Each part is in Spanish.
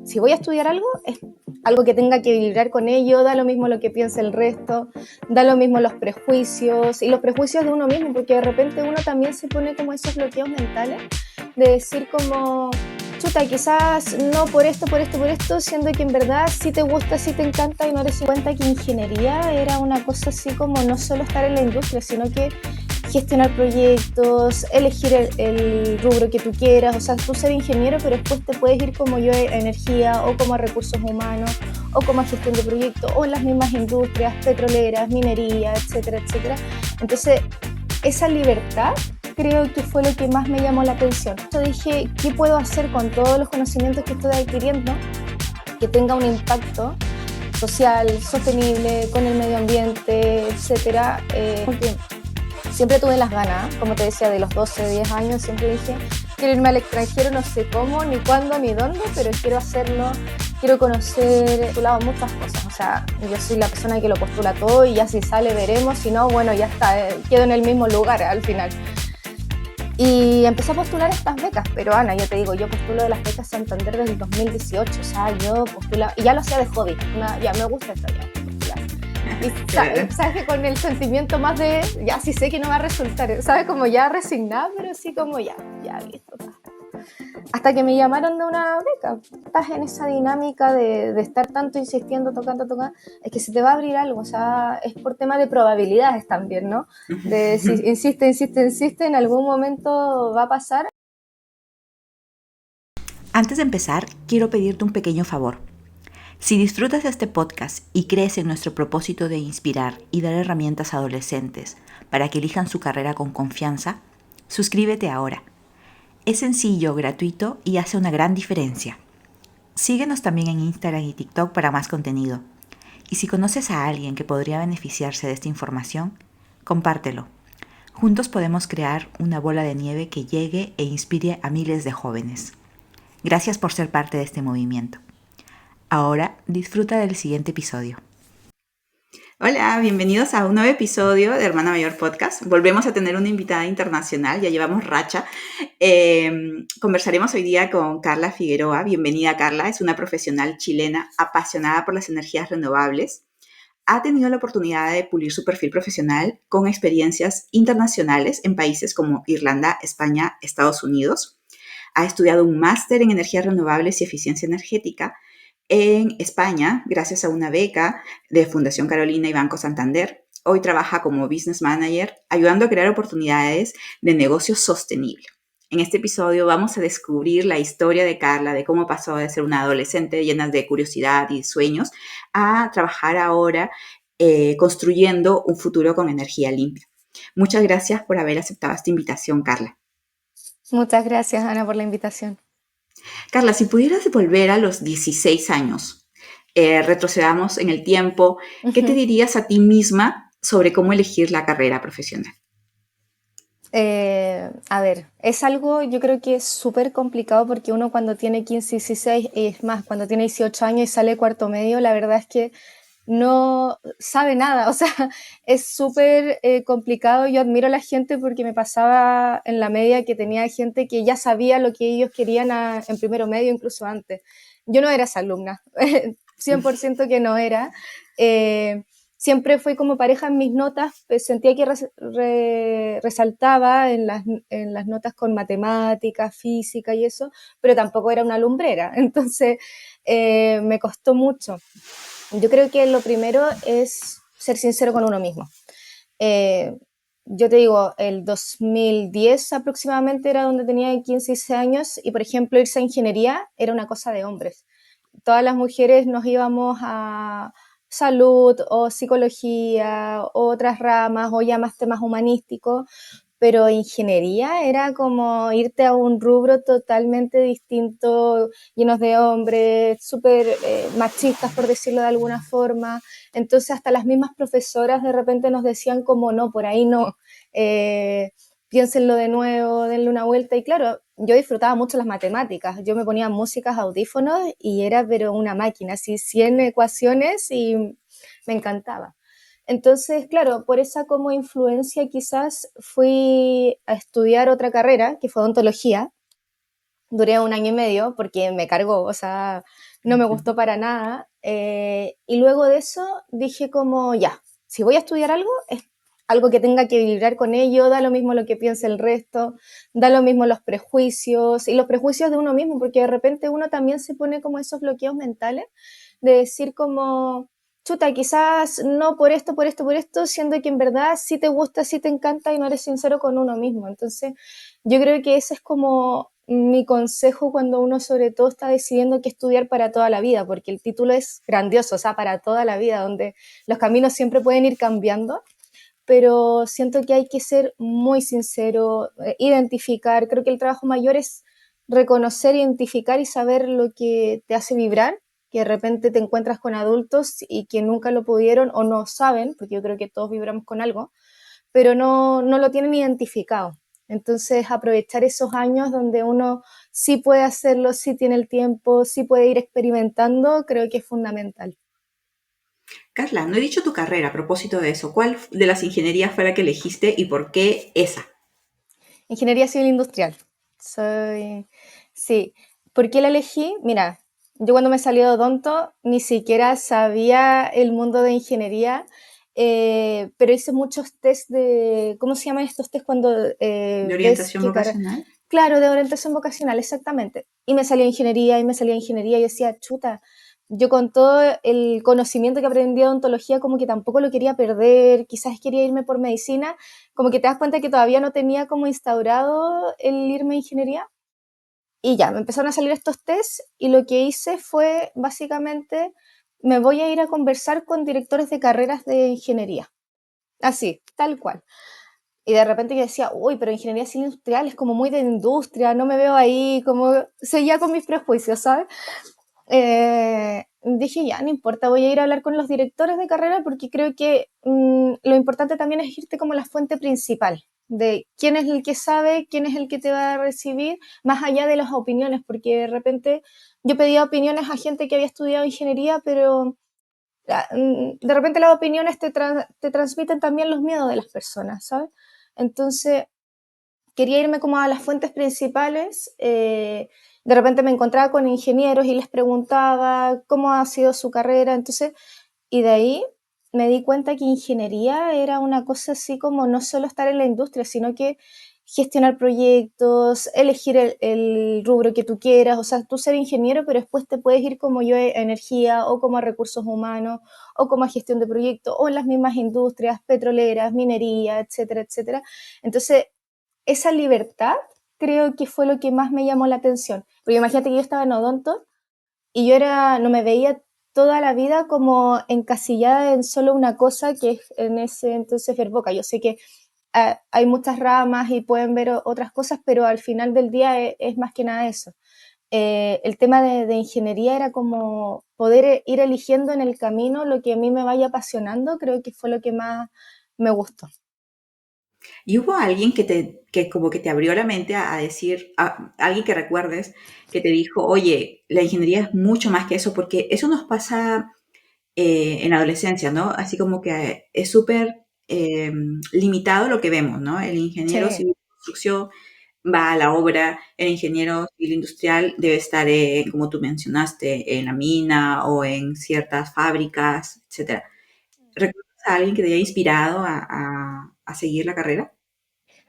si voy a estudiar algo, es algo que tenga que vibrar con ello, da lo mismo lo que piense el resto, da lo mismo los prejuicios, y los prejuicios de uno mismo, porque de repente uno también se pone como esos bloqueos mentales, de decir como, chuta, quizás no por esto, siendo que en verdad sí te gusta, sí te encanta, y no eres cuenta que ingeniería era una cosa así como no solo estar en la industria, sino que gestionar proyectos, elegir el rubro que tú quieras, o sea, tú ser ingeniero, pero después te puedes ir como yo a energía o como a recursos humanos o como a gestión de proyectos o en las mismas industrias petroleras, minería, etcétera, etcétera. Entonces, esa libertad creo que fue lo que más me llamó la atención. Yo dije, ¿qué puedo hacer con todos los conocimientos que estoy adquiriendo que tenga un impacto social, sostenible, con el medio ambiente, etcétera? Siempre tuve las ganas, como te decía, de los 12, 10 años, siempre dije, quiero irme al extranjero, no sé cómo, ni cuándo, ni dónde, pero quiero hacerlo, quiero conocer, postulado muchas cosas, o sea, yo soy la persona que lo postula todo y ya si sale veremos, si no, bueno, ya está, quedo en el mismo lugar al final. Y empecé a postular estas becas, pero Ana, yo te digo, yo postulo de las becas Santander desde el 2018, o sea, yo postulaba, y ya lo hacía de hobby, ya me gusta esto ya, postular. Y sabes que con el sentimiento más de, ya sí sé que no va a resultar, sabes, como ya resignada, pero sí como ya listo. Hasta que me llamaron de una beca. Estás en esa dinámica de estar tanto insistiendo, tocando, es que se te va a abrir algo, o sea, es por tema de probabilidades también, ¿no? De si insiste, en algún momento va a pasar. Antes de empezar, quiero pedirte un pequeño favor. Si disfrutas de este podcast y crees en nuestro propósito de inspirar y dar herramientas a adolescentes para que elijan su carrera con confianza, suscríbete ahora. Es sencillo, gratuito y hace una gran diferencia. Síguenos también en Instagram y TikTok para más contenido. Y si conoces a alguien que podría beneficiarse de esta información, compártelo. Juntos podemos crear una bola de nieve que llegue e inspire a miles de jóvenes. Gracias por ser parte de este movimiento. Ahora disfruta del siguiente episodio. Hola, bienvenidos a un nuevo episodio de Hermana Mayor Podcast. Volvemos a tener una invitada internacional, ya llevamos racha. Conversaremos hoy día con Carla Figueroa. Bienvenida, Carla. Es una profesional chilena apasionada por las energías renovables. Ha tenido la oportunidad de pulir su perfil profesional con experiencias internacionales en países como Irlanda, España, Estados Unidos. Ha estudiado un máster en energías renovables y eficiencia energética en España, gracias a una beca de Fundación Carolina y Banco Santander. Hoy trabaja como business manager, ayudando a crear oportunidades de negocio sostenible. En este episodio vamos a descubrir la historia de Carla, de cómo pasó de ser una adolescente llena de curiosidad y sueños a trabajar ahora construyendo un futuro con energía limpia. Muchas gracias por haber aceptado esta invitación, Carla. Muchas gracias, Ana, por la invitación. Carla, si pudieras volver a los 16 años, retrocedamos en el tiempo, ¿qué te dirías a ti misma sobre cómo elegir la carrera profesional? A ver, es algo yo creo que es súper complicado porque uno cuando tiene 15, 16, es más, cuando tiene 18 años y sale cuarto medio, la verdad es que no sabe nada, o sea, es súper complicado. Yo admiro a la gente porque me pasaba en la media que tenía gente que ya sabía lo que ellos querían en primero medio, incluso antes. Yo no era esa alumna, 100% que no era. Eh, Siempre fue como pareja en mis notas, sentía que resaltaba en las notas con matemáticas, física y eso, pero tampoco era una lumbrera, entonces me costó mucho. Yo creo que lo primero es ser sincero con uno mismo. Eh, yo te digo, el 2010 aproximadamente era donde tenía 15, 16 años y, por ejemplo, irse a ingeniería era una cosa de hombres. Todas las mujeres nos íbamos a salud o psicología, o otras ramas o ya más temas humanísticos, pero ingeniería era como irte a un rubro totalmente distinto, llenos de hombres, súper machistas, por decirlo de alguna forma. Entonces hasta las mismas profesoras de repente nos decían como no, por ahí no, piénsenlo de nuevo, denle una vuelta. Y claro, yo disfrutaba mucho las matemáticas, yo me ponía músicas, audífonos y era pero una máquina, así 100 ecuaciones y me encantaba. Entonces, claro, por esa como influencia quizás fui a estudiar otra carrera, que fue odontología, Duré un año y medio porque me cargó, o sea, no me gustó para nada. Y luego de eso dije como, ya, si voy a estudiar algo, es algo que tenga que vibrar con ello, da lo mismo lo que piense el resto, da lo mismo los prejuicios y los prejuicios de uno mismo, porque de repente uno también se pone como esos bloqueos mentales de decir como, chuta, quizás no por esto, por esto, por esto, siendo que en verdad sí te gusta, sí te encanta y no eres sincero con uno mismo. Entonces, yo creo que ese es como mi consejo cuando uno sobre todo está decidiendo qué estudiar para toda la vida, porque el título es grandioso, o sea, para toda la vida, donde los caminos siempre pueden ir cambiando, pero siento que hay que ser muy sincero, identificar, creo que el trabajo mayor es reconocer, identificar y saber lo que te hace vibrar, que de repente te encuentras con adultos y que nunca lo pudieron o no saben, porque yo creo que todos vibramos con algo, pero no lo tienen identificado. Entonces, aprovechar esos años donde uno sí puede hacerlo, sí tiene el tiempo, sí puede ir experimentando, creo que es fundamental. Carla, no he dicho tu carrera a propósito de eso. ¿Cuál de las ingenierías fue la que elegiste y por qué esa? Ingeniería civil industrial. Soy, sí. ¿Por qué la elegí? Mira, yo cuando me salió de odonto ni siquiera sabía el mundo de ingeniería, pero hice muchos test de, ¿cómo se llaman estos test cuando ¿De ves orientación qué carrera? vocacional? Claro, de orientación vocacional, exactamente. Y me salía ingeniería, y me salía ingeniería, y yo decía, chuta, yo con todo el conocimiento que aprendí de odontología, como que tampoco lo quería perder, quizás quería irme por medicina, como que te das cuenta que todavía no tenía como instaurado el irme a ingeniería. Y ya, me empezaron a salir estos tests y lo que hice fue básicamente, me voy a ir a conversar con directores de carreras de ingeniería. Así, tal cual. Y de repente yo decía, uy, pero ingeniería civil industrial es como muy de industria, no me veo ahí, como seguía con mis prejuicios, ¿sabes? Dije, ya, no importa, voy a ir a hablar con los directores de carrera porque creo que lo importante también es irte como a la fuente principal de quién es el que sabe, quién es el que te va a recibir, más allá de las opiniones, porque de repente yo pedía opiniones a gente que había estudiado ingeniería, pero de repente las opiniones te transmiten también los miedos de las personas, ¿sabes? Entonces, quería irme como a las fuentes principales. De repente me encontraba con ingenieros y les preguntaba cómo ha sido su carrera. Entonces, y de ahí me di cuenta que ingeniería era una cosa así como no solo estar en la industria, sino que gestionar proyectos, elegir el rubro que tú quieras, o sea, tú ser ingeniero, pero después te puedes ir como yo a energía o como a recursos humanos o como a gestión de proyectos o en las mismas industrias petroleras, minería, etcétera, etcétera. Entonces, esa libertad creo que fue lo que más me llamó la atención. Porque imagínate que yo estaba en odonto y yo no me veía toda la vida como encasillada en solo una cosa que es en ese entonces ver boca. Yo sé que hay muchas ramas y pueden ver otras cosas, pero al final del día es más que nada eso. El tema de ingeniería era como poder ir eligiendo en el camino lo que a mí me vaya apasionando, creo que fue lo que más me gustó. ¿Y hubo alguien que como que te abrió la mente a decir, alguien que recuerdes, que te dijo, oye, la ingeniería es mucho más que eso? Porque eso nos pasa en la adolescencia, ¿no? Así como que es súper limitado lo que vemos, ¿no? El ingeniero Sí. civil de construcción va a la obra, el ingeniero civil industrial debe estar, como tú mencionaste, en la mina o en ciertas fábricas, etcétera. ¿Recuerdas a alguien que te haya inspirado a seguir la carrera?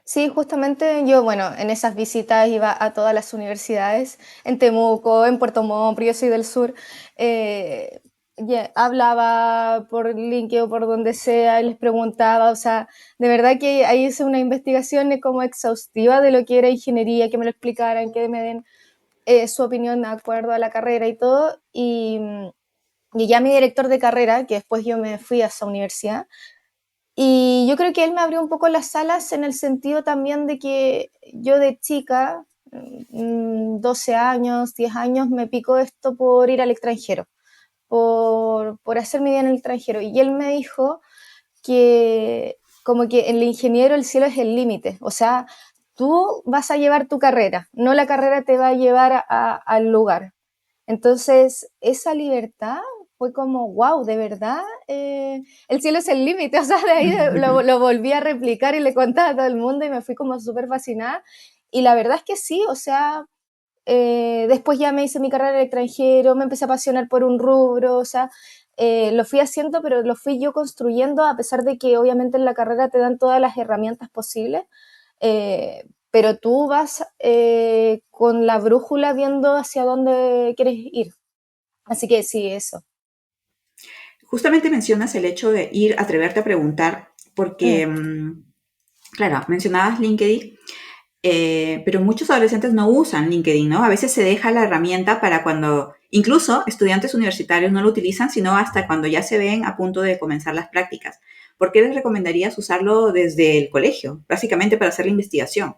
Sí, justamente yo, bueno, en esas visitas iba a todas las universidades, en Temuco, en Puerto Montt, porque yo soy del sur, hablaba por LinkedIn o por donde sea, y les preguntaba, o sea, de verdad que ahí hice una investigación como exhaustiva de lo que era ingeniería, que me lo explicaran, que me den su opinión de acuerdo a la carrera y todo, y ya mi director de carrera, que después yo me fui a esa universidad, y yo creo que él me abrió un poco las alas en el sentido también de que yo de chica, 12 años, 10 años, me picó esto por ir al extranjero, por hacer mi vida en el extranjero. Y él me dijo que como que en el ingeniero el cielo es el límite, o sea, tú vas a llevar tu carrera, no la carrera te va a llevar al lugar. Entonces, esa libertad fue como, wow, de verdad, el cielo es el límite. O sea, de ahí lo volví a replicar y le contaba a todo el mundo y me fui como súper fascinada. Y la verdad es que sí, o sea, Después ya me hice mi carrera en el extranjero, me empecé a apasionar por un rubro, o sea, lo fui haciendo, pero lo fui yo construyendo, a pesar de que obviamente en la carrera te dan todas las herramientas posibles, pero tú vas con la brújula viendo hacia dónde quieres ir. Así que sí, eso. Justamente mencionas el hecho de ir, atreverte a preguntar, Mm. porque, claro, mencionabas LinkedIn, pero muchos adolescentes no usan LinkedIn, ¿no? A veces se deja la herramienta para cuando, incluso estudiantes universitarios no lo utilizan, sino hasta cuando ya se ven a punto de comenzar las prácticas. ¿Por qué les recomendarías usarlo desde el colegio? Básicamente para hacer la investigación.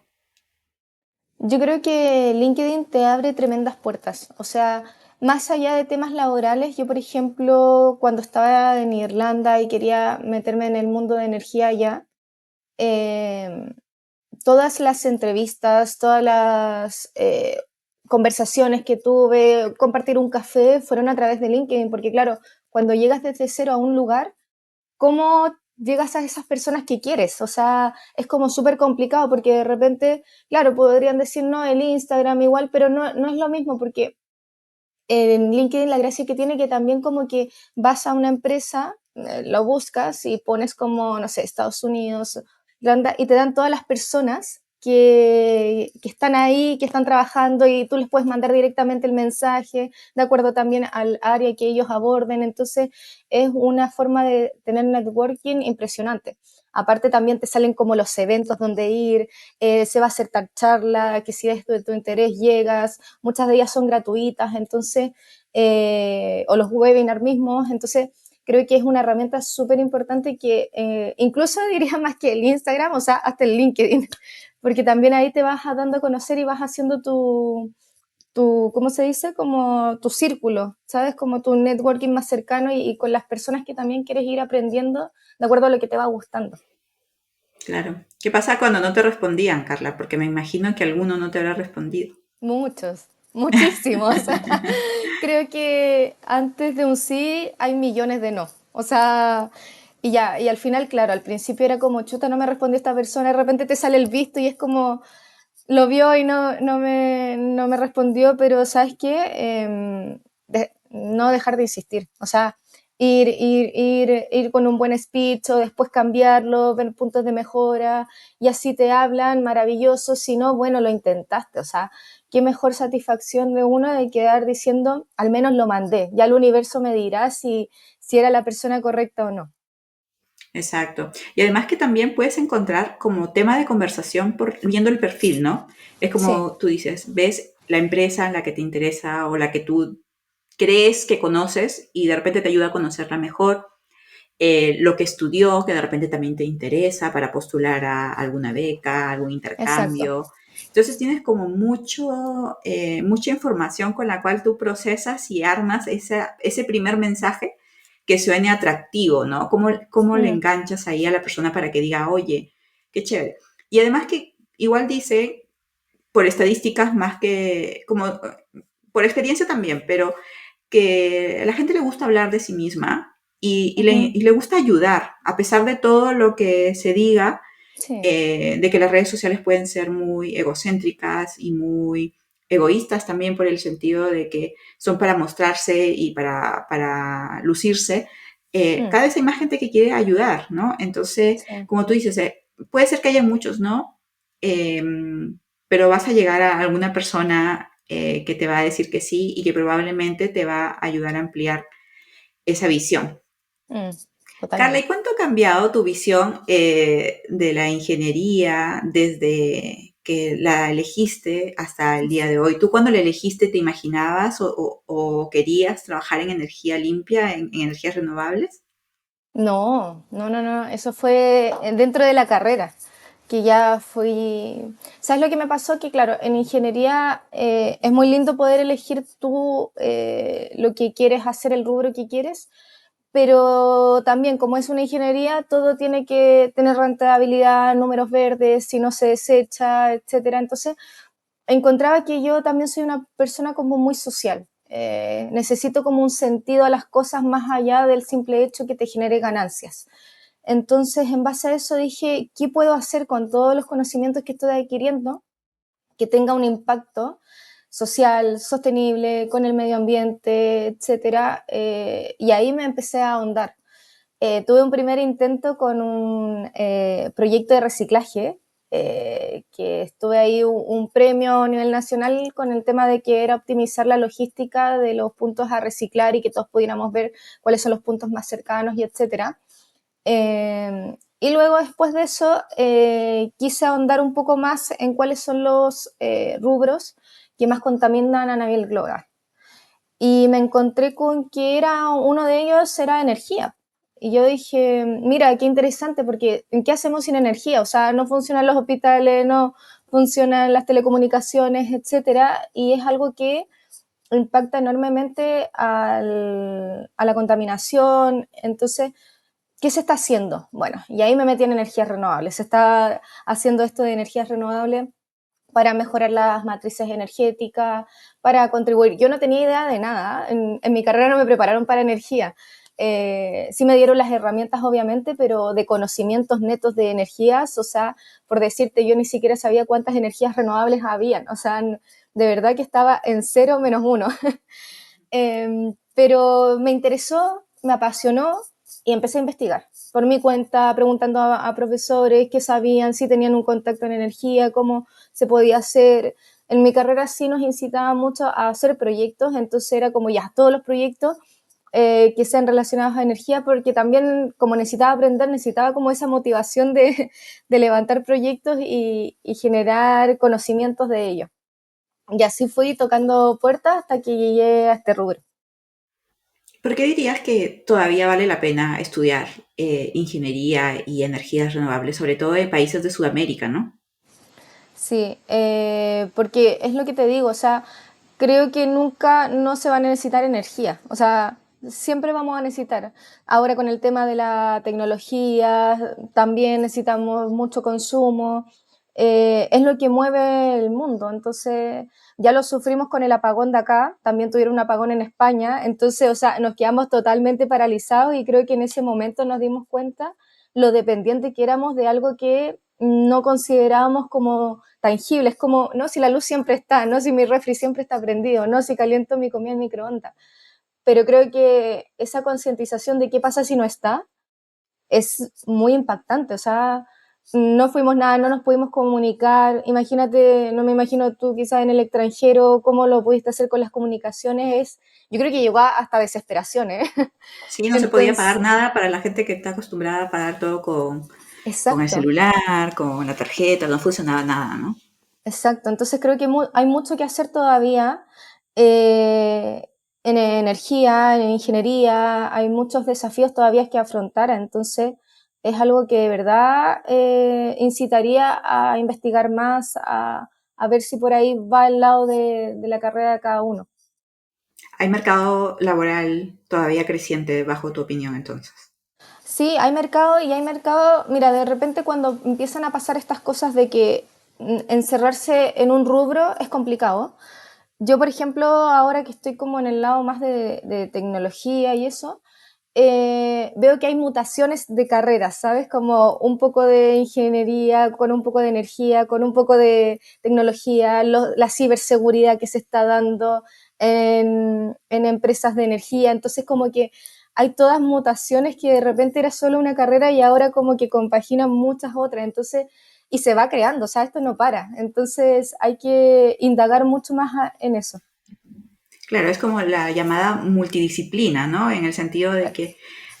Yo creo que LinkedIn te abre tremendas puertas. O sea, más allá de temas laborales, yo, por ejemplo, cuando estaba en Irlanda y quería meterme en el mundo de energía allá, eh, todas las entrevistas, todas las conversaciones que tuve, compartir un café, fueron a través de LinkedIn, porque claro, cuando llegas desde cero a un lugar, ¿cómo llegas a esas personas que quieres? O sea, es como súper complicado porque de repente, claro, podrían decir, no, el Instagram igual, pero no es lo mismo porque en LinkedIn la gracia que tiene que también como que vas a una empresa, lo buscas y pones como, no sé, Estados Unidos, Irlanda, y te dan todas las personas que están ahí, que están trabajando y tú les puedes mandar directamente el mensaje, de acuerdo también al área que ellos aborden. Entonces es una forma de tener networking impresionante. Aparte también te salen como los eventos donde ir, se va a hacer tal charla, que si es de tu interés llegas, muchas de ellas son gratuitas, entonces, o los webinars mismos, entonces creo que es una herramienta súper importante que incluso diría más que el Instagram, o sea, hasta el LinkedIn, porque también ahí te vas dando a conocer y vas haciendo ¿cómo se dice? Como tu círculo, ¿sabes? Como tu networking más cercano y con las personas que también quieres ir aprendiendo de acuerdo a lo que te va gustando. Claro. ¿Qué pasa cuando no te respondían, Carla? Porque me imagino que alguno no te habrá respondido. Muchos, muchísimos. Creo que antes de un sí hay millones de no. O sea, y ya, y al final, claro, al principio era como, chuta, no me respondió esta persona, de repente te sale el visto y es como, lo vio y no me respondió, pero ¿sabes qué? No dejar de insistir. O sea, ir con un buen speech o después cambiarlo, ver puntos de mejora y así te hablan, maravilloso. Si no, bueno, lo intentaste. O sea, qué mejor satisfacción de uno de quedar diciendo, al menos lo mandé. Ya el universo me dirá si era la persona correcta o no. Exacto. Y además que también puedes encontrar como tema de conversación viendo el perfil, ¿no? Es Sí, como tú dices, ves la empresa en la que te interesa o la que tú crees que conoces y de repente te ayuda a conocerla mejor, lo que estudió, que de repente también te interesa para postular a alguna beca, algún exacto. intercambio. Entonces tienes como mucha información con la cual tú procesas y armas ese primer mensaje que suene atractivo, ¿no? ¿Cómo le Mm, enganchas ahí a la persona para que diga, oye, qué chévere? Y además que igual dice, por estadísticas más que, como por experiencia también, pero que a la gente le gusta hablar de sí misma ujú, y le gusta ayudar, a pesar de todo lo que se diga, sí, de que las redes sociales pueden ser muy egocéntricas y muy egoístas también por el sentido de que son para mostrarse y para lucirse. mm, Cada vez hay más gente que quiere ayudar, ¿no? Entonces, sí. como tú dices, puede ser que haya muchos, ¿no? Pero vas a llegar a alguna persona que te va a decir que sí y que probablemente te va a ayudar a ampliar esa visión. Mm, Carla, ¿y totalmente. cuánto ha cambiado tu visión de la ingeniería desde que la elegiste hasta el día de hoy? ¿Tú cuando la elegiste te imaginabas o querías trabajar en energía limpia, en energías renovables? No, eso fue dentro de la carrera, que ya fui... ¿Sabes lo que me pasó? Que claro, en ingeniería es muy lindo poder elegir tú lo que quieres hacer, el rubro que quieres, pero también como es una ingeniería, todo tiene que tener rentabilidad, números verdes, si no se desecha, etcétera. Entonces, encontraba que yo también soy una persona como muy social. Necesito como un sentido a las cosas más allá del simple hecho que te genere ganancias. Entonces, en base a eso dije, ¿qué puedo hacer con todos los conocimientos que estoy adquiriendo que tenga un impacto? social, sostenible, con el medio ambiente, etcétera. Y ahí me empecé a ahondar. Tuve un primer intento con un proyecto de reciclaje, que estuve ahí un premio a nivel nacional con el tema de que era optimizar la logística de los puntos a reciclar y que todos pudiéramos ver cuáles son los puntos más cercanos y etcétera. Y luego después de eso quise ahondar un poco más en cuáles son los rubros que más contaminan a nivel global. Y me encontré con que uno de ellos era energía. Y yo dije, mira, qué interesante, porque ¿qué hacemos sin energía? O sea, no funcionan los hospitales, no funcionan las telecomunicaciones, etcétera, y es algo que impacta enormemente a la contaminación. Entonces, ¿qué se está haciendo? Bueno, y ahí me metí en energías renovables. Se está haciendo esto de energías renovables para mejorar las matrices energéticas, para contribuir. Yo no tenía idea de nada, en mi carrera no me prepararon para energía. Sí me dieron las herramientas, obviamente, pero de conocimientos netos de energías, o sea, por decirte, yo ni siquiera sabía cuántas energías renovables habían, o sea, de verdad que estaba en 0 - 1. Pero me interesó, me apasionó y empecé a investigar por mi cuenta, preguntando a profesores qué sabían, si tenían un contacto en energía, cómo se podía hacer. En mi carrera sí nos incitaba mucho a hacer proyectos, entonces era como ya, todos los proyectos que sean relacionados a energía, porque también como necesitaba aprender, necesitaba como esa motivación de levantar proyectos y generar conocimientos de ellos. Y así fui tocando puertas hasta que llegué a este rubro. ¿Por qué dirías que todavía vale la pena estudiar ingeniería y energías renovables, sobre todo en países de Sudamérica, ¿no? Sí, porque es lo que te digo, o sea, creo que nunca no se va a necesitar energía, o sea, siempre vamos a necesitar. Ahora con el tema de la tecnología, también necesitamos mucho consumo, es lo que mueve el mundo, entonces ya lo sufrimos con el apagón de acá, también tuvieron un apagón en España, entonces, o sea, nos quedamos totalmente paralizados y creo que en ese momento nos dimos cuenta lo dependiente que éramos de algo que no considerábamos como tangible, es como, no, si la luz siempre está, no, si mi refri siempre está prendido, no, si caliento mi comida en microondas. Pero creo que esa concientización de qué pasa si no está es muy impactante, o sea, no fuimos nada, no nos pudimos comunicar, imagínate, no me imagino tú quizás en el extranjero, cómo lo pudiste hacer con las comunicaciones, yo creo que llegó hasta desesperación, ¿eh? Sí, no se podía Entonces, pagar nada para la gente que está acostumbrada a pagar todo con el exacto. celular, con la tarjeta, no funcionaba nada, ¿no? Exacto, entonces creo que hay mucho que hacer todavía eh, en energía, en ingeniería, hay muchos desafíos todavía que afrontar, entonces es algo que de verdad incitaría a investigar más, a ver si por ahí va al lado de la carrera de cada uno. Hay mercado laboral todavía creciente, bajo tu opinión, entonces. Sí, hay mercado y hay mercado, mira, de repente cuando empiezan a pasar estas cosas de que encerrarse en un rubro es complicado. Yo, por ejemplo, ahora que estoy como en el lado más de tecnología y eso, veo que hay mutaciones de carreras, ¿sabes? Como un poco de ingeniería, con un poco de energía, con un poco de tecnología, la ciberseguridad que se está dando en empresas de energía. Entonces, como que hay todas mutaciones que de repente era solo una carrera y ahora como que compaginan muchas otras. Entonces, y se va creando, o sea, esto no para. Entonces, hay que indagar mucho más en eso. Claro, es como la llamada multidisciplina, ¿no? En el sentido de que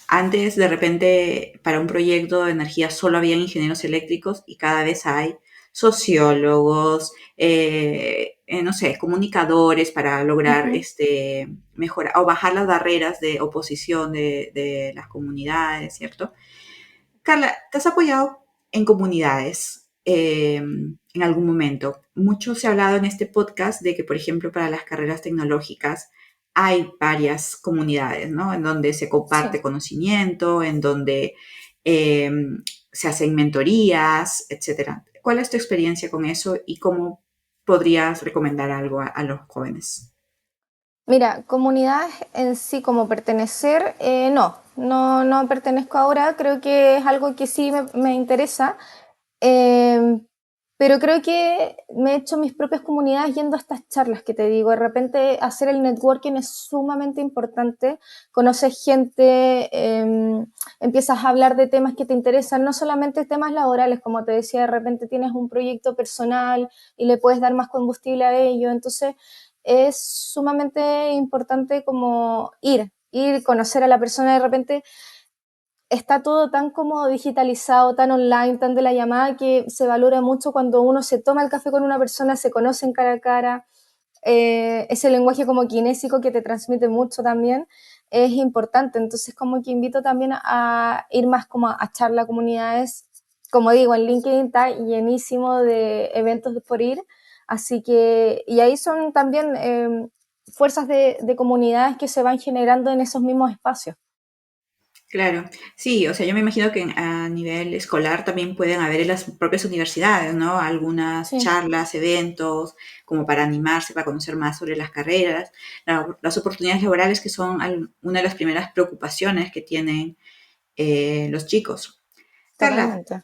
antes de repente para un proyecto de energía solo había ingenieros eléctricos y cada vez hay sociólogos, no sé, comunicadores para lograr Ujú. mejorar o bajar las barreras de oposición de las comunidades, ¿cierto? Carla, ¿te has apoyado en comunidades en algún momento? Mucho se ha hablado en este podcast de que, por ejemplo, para las carreras tecnológicas hay varias comunidades, ¿no? En donde se comparte Sí. conocimiento, en donde eh, se hacen mentorías, etcétera. ¿Cuál es tu experiencia con eso y cómo podrías recomendar algo a los jóvenes? Mira, comunidades en sí como pertenecer, no pertenezco ahora, creo que es algo que sí me interesa, eh, Pero creo que me he hecho mis propias comunidades yendo a estas charlas que te digo. De repente hacer el networking es sumamente importante. Conoces gente, empiezas a hablar de temas que te interesan, no solamente temas laborales, como te decía, de repente tienes un proyecto personal y le puedes dar más combustible a ello. Entonces es sumamente importante como conocer a la persona. De repente está todo tan como digitalizado, tan online, tan de la llamada, que se valora mucho cuando uno se toma el café con una persona, se conocen cara a cara, ese lenguaje como kinésico que te transmite mucho también es importante. Entonces como que invito también a ir más como a charla, comunidades, como digo, en LinkedIn está llenísimo de eventos por ir, así que, y ahí son también fuerzas de comunidades que se van generando en esos mismos espacios. Claro, sí, o sea, yo me imagino que a nivel escolar también pueden haber en las propias universidades, ¿no? Algunas Sí, charlas, eventos, como para animarse, para conocer más sobre las carreras, las oportunidades laborales que son una de las primeras preocupaciones que tienen los chicos. Carla, totalmente.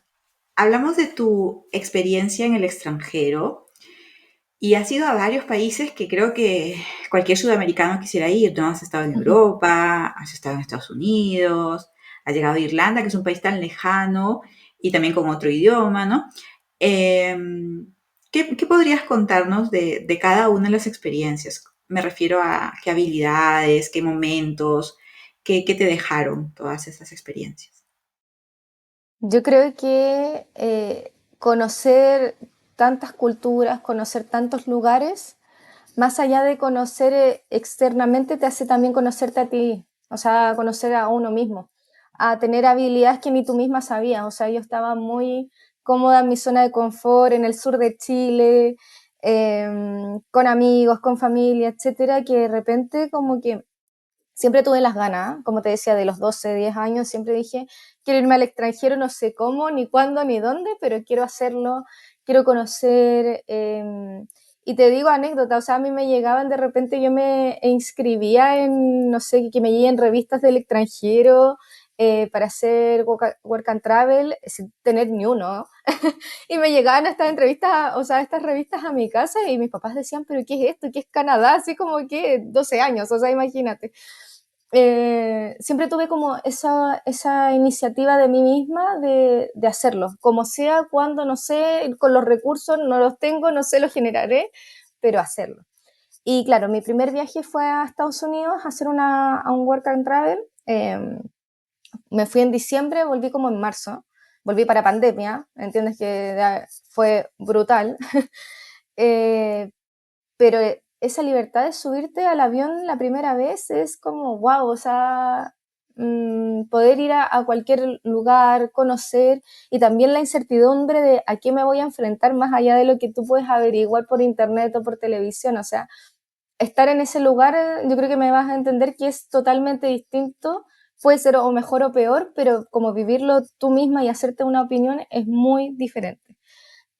hablamos de tu experiencia en el extranjero y has ido a varios países que creo que cualquier sudamericano quisiera ir, ¿no? Has estado en Europa, has estado en Estados Unidos, has llegado a Irlanda, que es un país tan lejano y también con otro idioma, ¿no? Eh, ¿qué podrías contarnos de cada una de las experiencias? Me refiero a qué habilidades, qué momentos, qué te dejaron todas esas experiencias. Yo creo que conocer tantas culturas, conocer tantos lugares, más allá de conocer externamente, te hace también conocerte a ti, o sea, conocer a uno mismo, a tener habilidades que ni tú misma sabías. O sea, yo estaba muy cómoda en mi zona de confort, en el sur de Chile, con amigos, con familia, etcétera, que de repente como que siempre tuve las ganas, como te decía, de los 12, 10 años, siempre dije, quiero irme al extranjero, no sé cómo, ni cuándo, ni dónde, pero quiero hacerlo, quiero conocer. Y te digo anécdota, o sea, a mí me llegaban de repente, yo me inscribía en, no sé, que me lleguen revistas del extranjero para hacer work and travel sin tener ni uno. Y me llegaban estas entrevistas, o sea, estas revistas a mi casa y mis papás decían, pero ¿qué es esto? ¿Qué es Canadá? Así como que 12 años, o sea, imagínate. Siempre tuve como esa iniciativa de mí misma de hacerlo, como sea, cuando, no sé, con los recursos no los tengo, no sé, los generaré, pero hacerlo. Y claro, mi primer viaje fue a Estados Unidos a hacer a un work and travel. Me fui en diciembre, volví como en marzo, volví para pandemia, entiendes que fue brutal. eh, pero esa libertad de subirte al avión la primera vez es como, wow, o sea, poder ir a cualquier lugar, conocer, y también la incertidumbre de a qué me voy a enfrentar más allá de lo que tú puedes averiguar por internet o por televisión. O sea, estar en ese lugar, yo creo que me vas a entender que es totalmente distinto, puede ser o mejor o peor, pero como vivirlo tú misma y hacerte una opinión es muy diferente.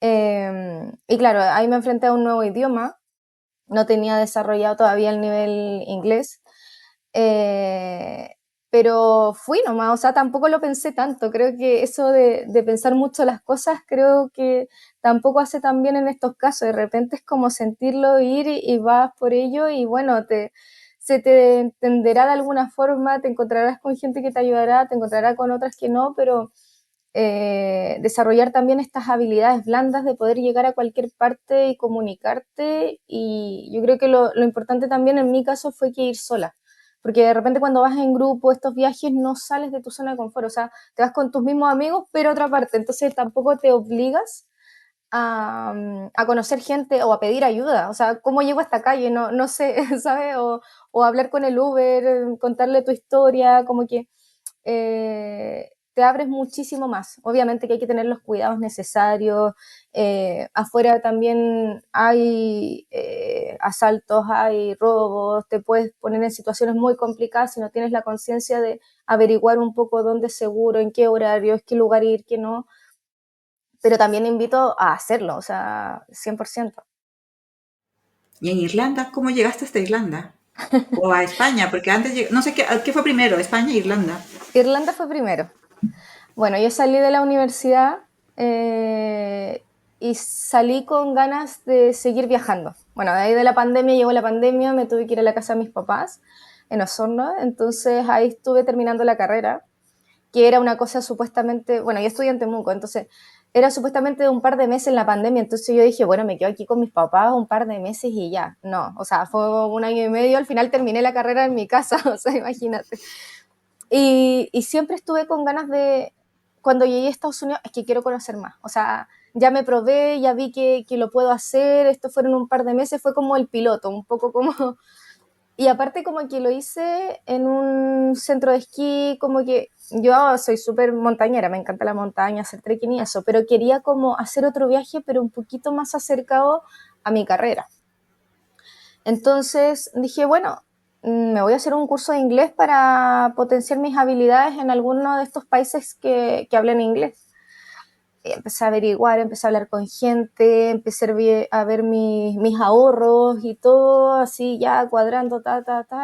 Y claro, ahí me enfrenté a un nuevo idioma, no tenía desarrollado todavía el nivel inglés, eh, pero fui nomás, o sea, tampoco lo pensé tanto. Creo que eso de pensar mucho las cosas, creo que tampoco hace tan bien en estos casos. De repente es como sentirlo, ir y vas por ello y bueno, se te entenderá de alguna forma, te encontrarás con gente que te ayudará, te encontrarás con otras que no, pero desarrollar también estas habilidades blandas de poder llegar a cualquier parte y comunicarte. Y yo creo que lo importante también en mi caso fue que ir sola, porque de repente cuando vas en grupo, estos viajes no sales de tu zona de confort, o sea, te vas con tus mismos amigos, pero a otra parte, entonces tampoco te obligas a conocer gente o a pedir ayuda. O sea, ¿cómo llego a esta calle? No, no sé, ¿sabes? O hablar con el Uber, contarle tu historia, como que te abres muchísimo más. Obviamente que hay que tener los cuidados necesarios. Afuera también hay asaltos, hay robos, te puedes poner en situaciones muy complicadas si no tienes la conciencia de averiguar un poco dónde es seguro, en qué horarios, qué lugar ir, qué no. Pero también invito a hacerlo, o sea, 100%. ¿Y en Irlanda? ¿Cómo llegaste hasta Irlanda? O a España, porque antes, no sé qué fue primero, España e Irlanda. Irlanda fue primero. Bueno, yo salí de la universidad, eh, y salí con ganas de seguir viajando. Bueno, de ahí de la pandemia, llegó la pandemia, me tuve que ir a la casa de mis papás en Osorno, entonces ahí estuve terminando la carrera, que era una cosa supuestamente, bueno, yo estudié en Temuco, entonces era supuestamente de un par de meses en la pandemia, entonces yo dije, bueno, me quedo aquí con mis papás un par de meses y ya, no, o sea, fue un año y medio, al final terminé la carrera en mi casa, o sea, imagínate. Y siempre estuve con ganas de, cuando llegué a Estados Unidos, es que quiero conocer más, o sea, ya me probé, ya vi que lo puedo hacer, esto fueron un par de meses, fue como el piloto, un poco como y aparte como que lo hice en un centro de esquí, como que yo soy súper montañera, me encanta la montaña, hacer trekking y eso, pero quería como hacer otro viaje, pero un poquito más acercado a mi carrera. Entonces dije, bueno, me voy a hacer un curso de inglés para potenciar mis habilidades en alguno de estos países que hablen inglés. Y empecé a averiguar, empecé a hablar con gente, empecé a ver mis ahorros y todo así ya cuadrando,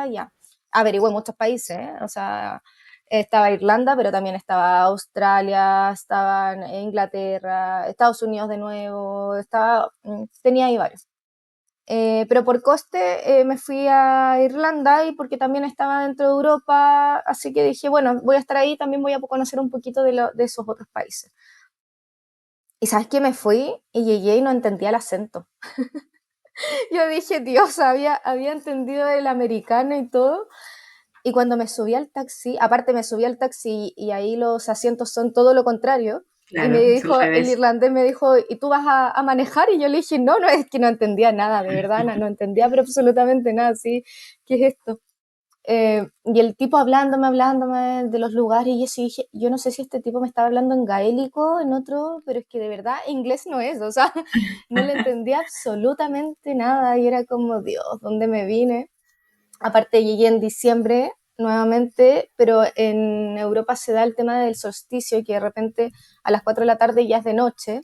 ya. Averigué muchos países, ¿eh? O sea, estaba Irlanda, pero también estaba Australia, estaba Inglaterra, Estados Unidos de nuevo, tenía ahí varios. Pero por coste me fui a Irlanda y porque también estaba dentro de Europa, así que dije, bueno, voy a estar ahí, también voy a conocer un poquito de esos otros países. Y sabes que me fui y llegué y no entendía el acento. Yo dije, Dios, había entendido el americano y todo. Y cuando me subí al taxi, aparte me subí al taxi y ahí los asientos son todo lo contrario. Y me Claro, es al dijo, el revés. irlandés me dijo, ¿y tú vas a manejar? Y yo le dije, no, no, es que no entendía nada, de verdad, no, no entendía pero absolutamente nada, sí, ¿qué es esto? Y el tipo hablándome de los lugares, y yo sí dije, yo no sé si este tipo me estaba hablando en gaélico, en otro, pero es que de verdad inglés no es, o sea, no le entendía absolutamente nada y era como, Dios, ¿dónde me vine? Aparte llegué en diciembre nuevamente, pero en Europa se da el tema del solsticio, que de repente a las 4 de la tarde ya es de noche,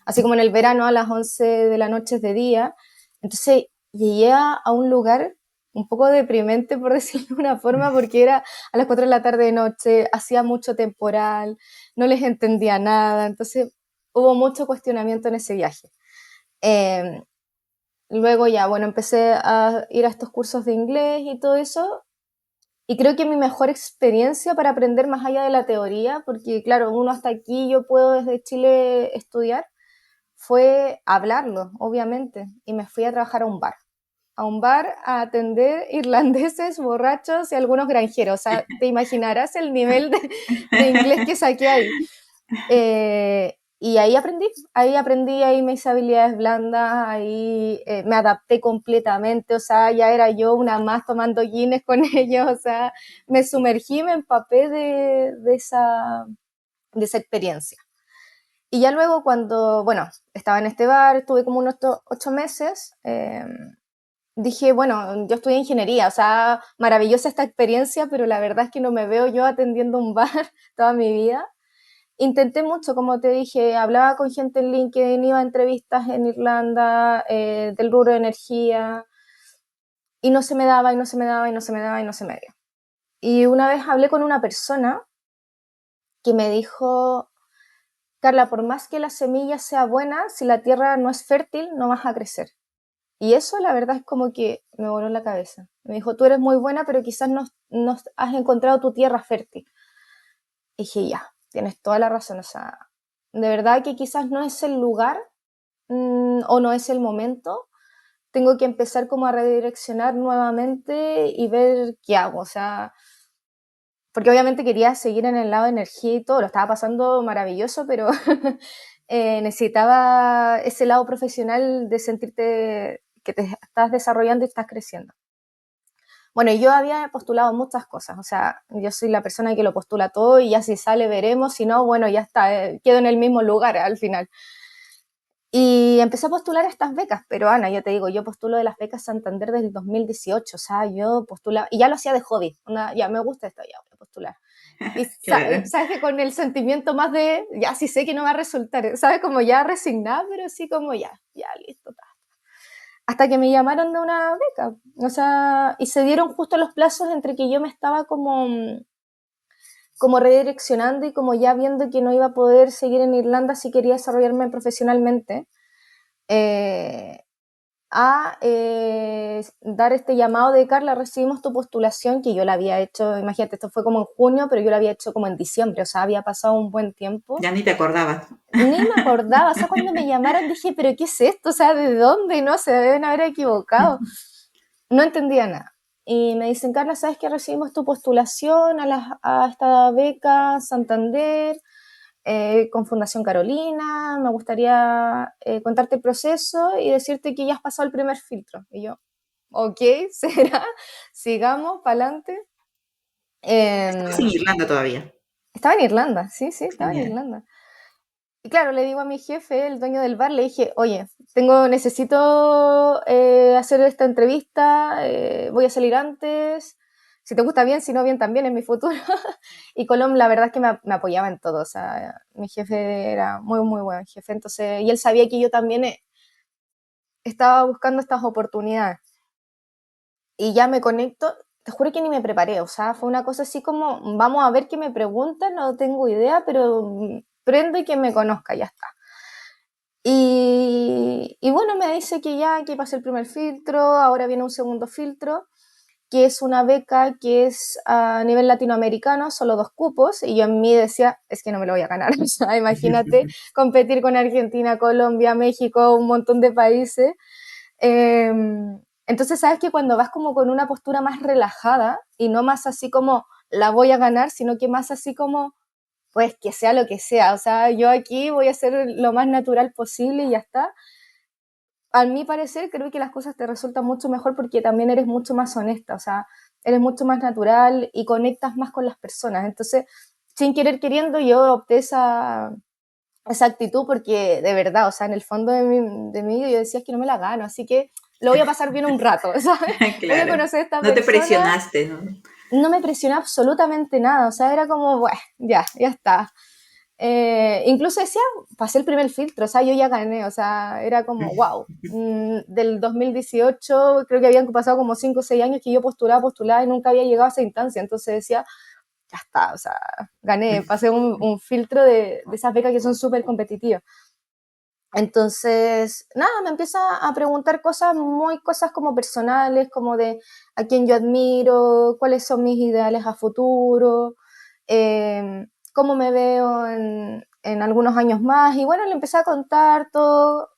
así como en el verano a las 11 de la noche es de día. Entonces llegué a un lugar un poco deprimente, por decirlo de una forma, porque era a las 4 de la tarde de noche, hacía mucho temporal, no les entendía nada, entonces hubo mucho cuestionamiento en ese viaje. Eh, Luego ya, bueno, empecé a ir a estos cursos de inglés y todo eso. Y creo que mi mejor experiencia para aprender más allá de la teoría, porque claro, uno hasta aquí yo puedo desde Chile estudiar, fue hablarlo, obviamente. Y me fui a trabajar a un bar a atender irlandeses, borrachos y algunos granjeros. O sea, te imaginarás el nivel de inglés que saqué ahí. Y ahí aprendí, ahí mis habilidades blandas, ahí me adapté completamente, o sea, ya era yo una más tomando Guinness con ellos, o sea, me sumergí, me empapé de esa experiencia. Y ya luego cuando, bueno, estaba en este bar, estuve como unos 8 meses, dije, bueno, yo estudié ingeniería, o sea, maravillosa esta experiencia, pero la verdad es que no me veo yo atendiendo un bar toda mi vida. Intenté mucho, como te dije, hablaba con gente en LinkedIn, iba a entrevistas en Irlanda, del rubro de energía, y no se me daba, y no se me daba, y no se me daba, y no se me dio. Y una vez hablé con una persona que me dijo, Carla, por más que la semilla sea buena, si la tierra no es fértil, no vas a crecer. Y eso la verdad es como que me voló en la cabeza. Me dijo, tú eres muy buena, pero quizás no has encontrado tu tierra fértil. Y dije, ya, tienes toda la razón, o sea, de verdad que quizás no es el lugar o no es el momento, tengo que empezar como a redireccionar nuevamente y ver qué hago, o sea, porque obviamente quería seguir en el lado de energía y todo, lo estaba pasando maravilloso, pero necesitaba ese lado profesional de sentirte que te estás desarrollando y estás creciendo. Bueno, yo había postulado muchas cosas, o sea, yo soy la persona que lo postula todo y ya si sale veremos, si no, bueno, ya está, quedo en el mismo lugar al final. Y empecé a postular estas becas, pero Ana, yo te digo, yo postulo de las becas Santander desde el 2018, o sea, yo postulaba, y ya lo hacía de hobby, onda, ya me gusta esto, ya voy a postular. Y Claro. sabes que con el sentimiento más de, ya sí sé que no va a resultar, sabes, como ya resignada, pero sí como ya listo. Hasta que me llamaron de una beca, o sea, y se dieron justo los plazos entre que yo me estaba como redireccionando y como ya viendo que no iba a poder seguir en Irlanda si quería desarrollarme profesionalmente. eh, a dar este llamado de Carla, recibimos tu postulación, que yo la había hecho, imagínate, esto fue como en junio, pero yo la había hecho como en diciembre, o sea, había pasado un buen tiempo. Ya ni te acordabas. Ni me acordaba, o sea, cuando me llamaron dije, pero ¿qué es esto? O sea, ¿de dónde? No, se deben haber equivocado. No entendía nada. Y me dicen, Carla, ¿sabes que recibimos tu postulación a esta beca Santander con Fundación Carolina? Me gustaría contarte el proceso y decirte que ya has pasado el primer filtro. Y yo, ok, será, sigamos, para adelante. Estabas en Irlanda todavía. Estaba en Irlanda, sí, sí, estaba en Genial. Irlanda. Y claro, le digo a mi jefe, el dueño del bar, le dije, oye, necesito hacer esta entrevista, voy a salir antes, si te gusta bien, si no bien también es mi futuro. Y Colom, la verdad es que me apoyaba en todo, o sea, mi jefe era muy, muy buen jefe, entonces, y él sabía que yo también estaba buscando estas oportunidades. Y ya me conecto, te juro que ni me preparé, o sea, fue una cosa así como, vamos a ver qué me preguntan, no tengo idea, pero prendo y que me conozca, ya está. Y bueno, me dice que ya, que pasé el primer filtro, ahora viene un segundo filtro, que es una beca que es a nivel latinoamericano, solo 2 cupos, y yo en mí decía, es que no me lo voy a ganar, o sea, imagínate competir con Argentina, Colombia, México, un montón de países. Eh, entonces, sabes que cuando vas como con una postura más relajada y no más así como la voy a ganar, sino que más así como pues que sea lo que sea, o sea, yo aquí voy a ser lo más natural posible y ya está. A mi parecer, creo que las cosas te resultan mucho mejor porque también eres mucho más honesta, o sea, eres mucho más natural y conectas más con las personas. Entonces, sin querer queriendo, yo opté esa actitud porque de verdad, o sea, en el fondo de mí yo decía es que no me la gano, así que lo voy a pasar bien un rato, ¿sabes? Voy a Claro. conocer a esta No te persona, presionaste, ¿no? no me presioné absolutamente nada, o sea, era como, bueno, ya está. Incluso decía, pasé el primer filtro, o sea, yo ya gané, o sea, era como, wow. Del 2018 creo que habían pasado como 5 o 6 años que yo postulaba y nunca había llegado a esa instancia, entonces decía, ya está, o sea, gané, pasé un filtro de esas becas que son súper competitivas. Entonces, nada, me empieza a preguntar cosas como personales, como de a quién yo admiro, cuáles son mis ideales a futuro, cómo me veo en algunos años más. Y bueno, le empecé a contar todo